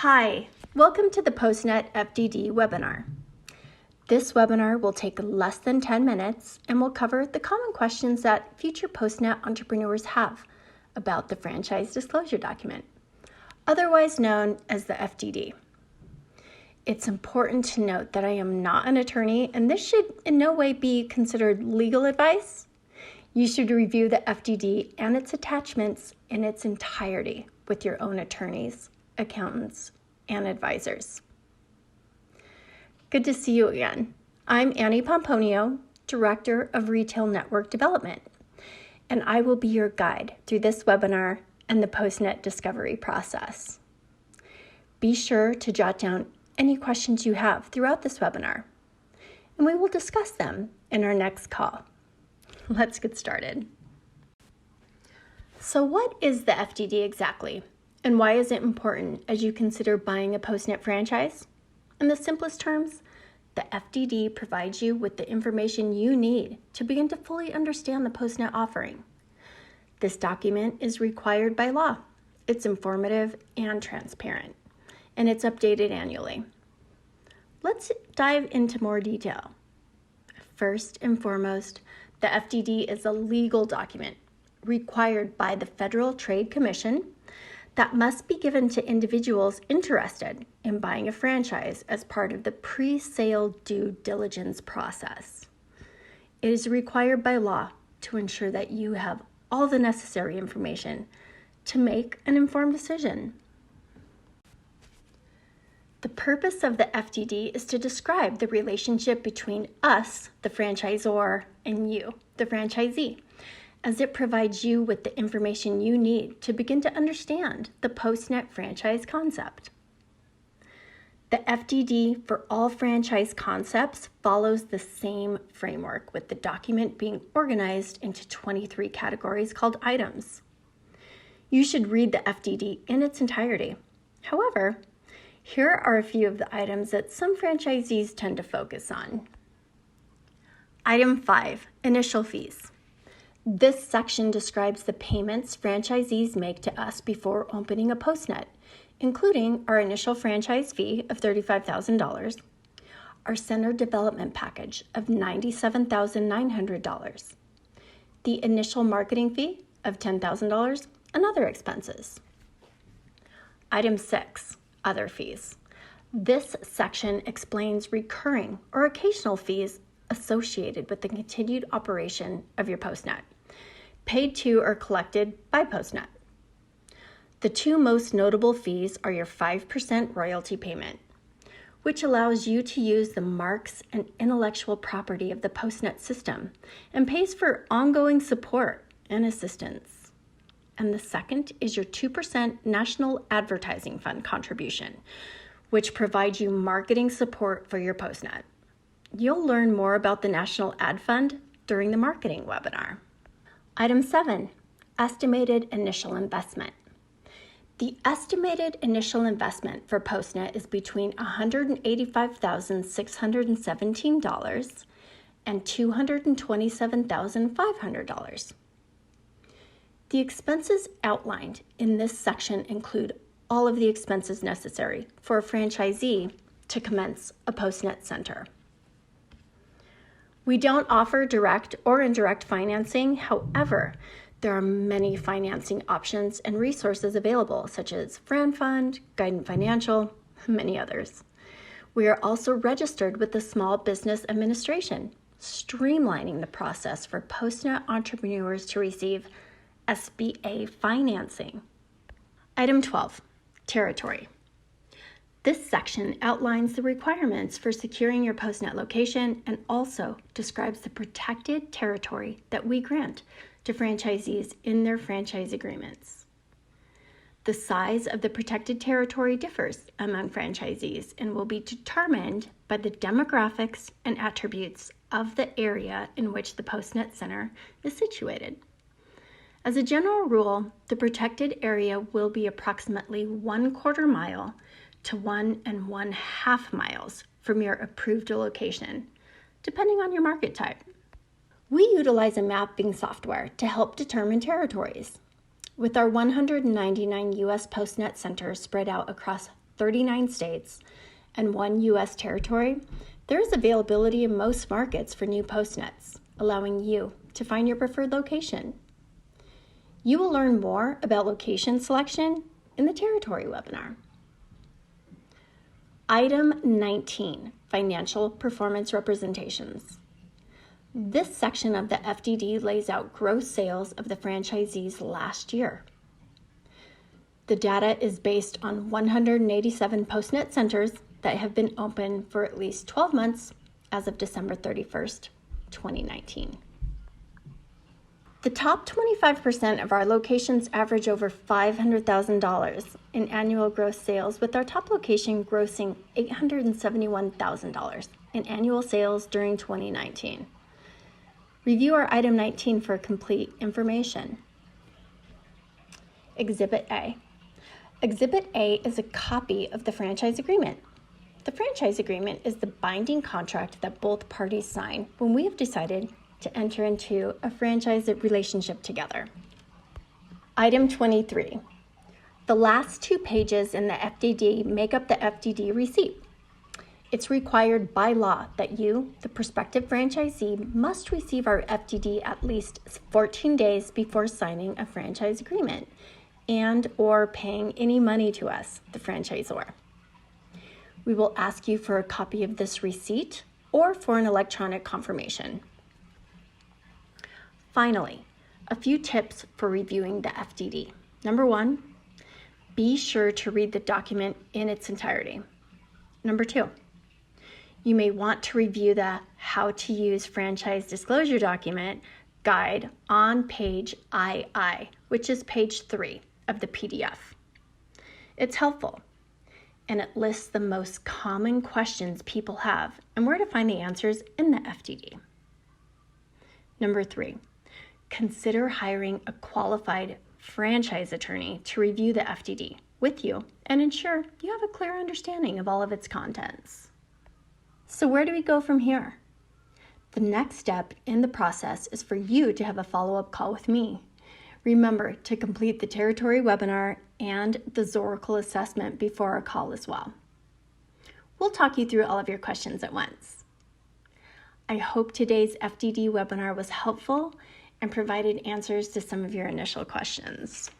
Hi, welcome to the PostNet FDD webinar. This webinar will take less than 10 minutes and will cover the common questions that future PostNet entrepreneurs have about the franchise disclosure document, otherwise known as the FDD. It's important to note that I am not an attorney and this should in no way be considered legal advice. You should review the FDD and its attachments in its entirety with your own attorneys, accountants, and advisors. Good to see you again. I'm Annie Pomponio, Director of Retail Network Development, and I will be your guide through this webinar and the PostNet discovery process. Be sure to jot down any questions you have throughout this webinar, and we will discuss them in our next call. Let's get started. So what is the FDD exactly? And why is it important as you consider buying a PostNet franchise? In the simplest terms, the FDD provides you with the information you need to begin to fully understand the PostNet offering. This document is required by law. It's informative and transparent, and it's updated annually. Let's dive into more detail. First and foremost, the FDD is a legal document required by the Federal Trade Commission that must be given to individuals interested in buying a franchise as part of the pre-sale due diligence process. It is required by law to ensure that you have all the necessary information to make an informed decision. The purpose of the FDD is to describe the relationship between us, the franchisor, and you, the franchisee, as it provides you with the information you need to begin to understand the PostNet franchise concept. The FDD for all franchise concepts follows the same framework, with the document being organized into 23 categories called items. You should read the FDD in its entirety. However, here are a few of the items that some franchisees tend to focus on. Item 5, initial fees. This section describes the payments franchisees make to us before opening a PostNet, including our initial franchise fee of $35,000, our center development package of $97,900, the initial marketing fee of $10,000, and other expenses. Item 6, other fees. This section explains recurring or occasional fees associated with the continued operation of your PostNet, paid to or collected by PostNet. The two most notable fees are your 5% royalty payment, which allows you to use the marks and intellectual property of the PostNet system and pays for ongoing support and assistance. And the second is your 2% National Advertising Fund contribution, which provides you marketing support for your PostNet. You'll learn more about the National Ad Fund during the marketing webinar. Item 7, estimated initial investment. The estimated initial investment for PostNet is between $185,617 and $227,500. The expenses outlined in this section include all of the expenses necessary for a franchisee to commence a PostNet center. We don't offer direct or indirect financing. However, there are many financing options and resources available, such as Fran Fund, Guidant Financial, and many others. We are also registered with the Small Business Administration, streamlining the process for PostNet entrepreneurs to receive SBA financing. Item 12, territory. This section outlines the requirements for securing your PostNet location and also describes the protected territory that we grant to franchisees in their franchise agreements. The size of the protected territory differs among franchisees and will be determined by the demographics and attributes of the area in which the PostNet center is situated. As a general rule, the protected area will be approximately 1/4 mile to 1.5 miles from your approved location, depending on your market type. We utilize a mapping software to help determine territories. With our 199 U.S. PostNet centers spread out across 39 states and 1 U.S. territory, there is availability in most markets for new PostNets, allowing you to find your preferred location. You will learn more about location selection in the territory webinar. Item 19, Financial Performance Representations. This section of the FDD lays out gross sales of the franchisees last year. The data is based on 187 PostNet centers that have been open for at least 12 months as of December 31st, 2019. The top 25% of our locations average over $500,000 in annual gross sales, with our top location grossing $871,000 in annual sales during 2019. Review our item 19 for complete information. Exhibit A. Exhibit A is a copy of the franchise agreement. The franchise agreement is the binding contract that both parties sign when we have decided to enter into a franchise relationship together. Item 23. The last 2 pages in the FDD make up the FDD receipt. It's required by law that you, the prospective franchisee, must receive our FDD at least 14 days before signing a franchise agreement and or paying any money to us, the franchisor. We will ask you for a copy of this receipt or for an electronic confirmation. Finally, a few tips for reviewing the FDD. Number 1, be sure to read the document in its entirety. Number 2, you may want to review the How to Use Franchise Disclosure document guide on page II, which is page 3 of the PDF. It's helpful, and it lists the most common questions people have and where to find the answers in the FDD. Number 3, consider hiring a qualified franchise attorney to review the FDD with you and ensure you have a clear understanding of all of its contents. So where do we go from here? The next step in the process is for you to have a follow-up call with me. Remember to complete the territory webinar and the Zoracle assessment before our call as well. We'll talk you through all of your questions at once. I hope today's FDD webinar was helpful and provided answers to some of your initial questions.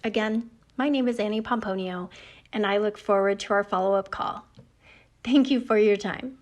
Again, my name is Annie Pomponio, and I look forward to our follow-up call. Thank you for your time.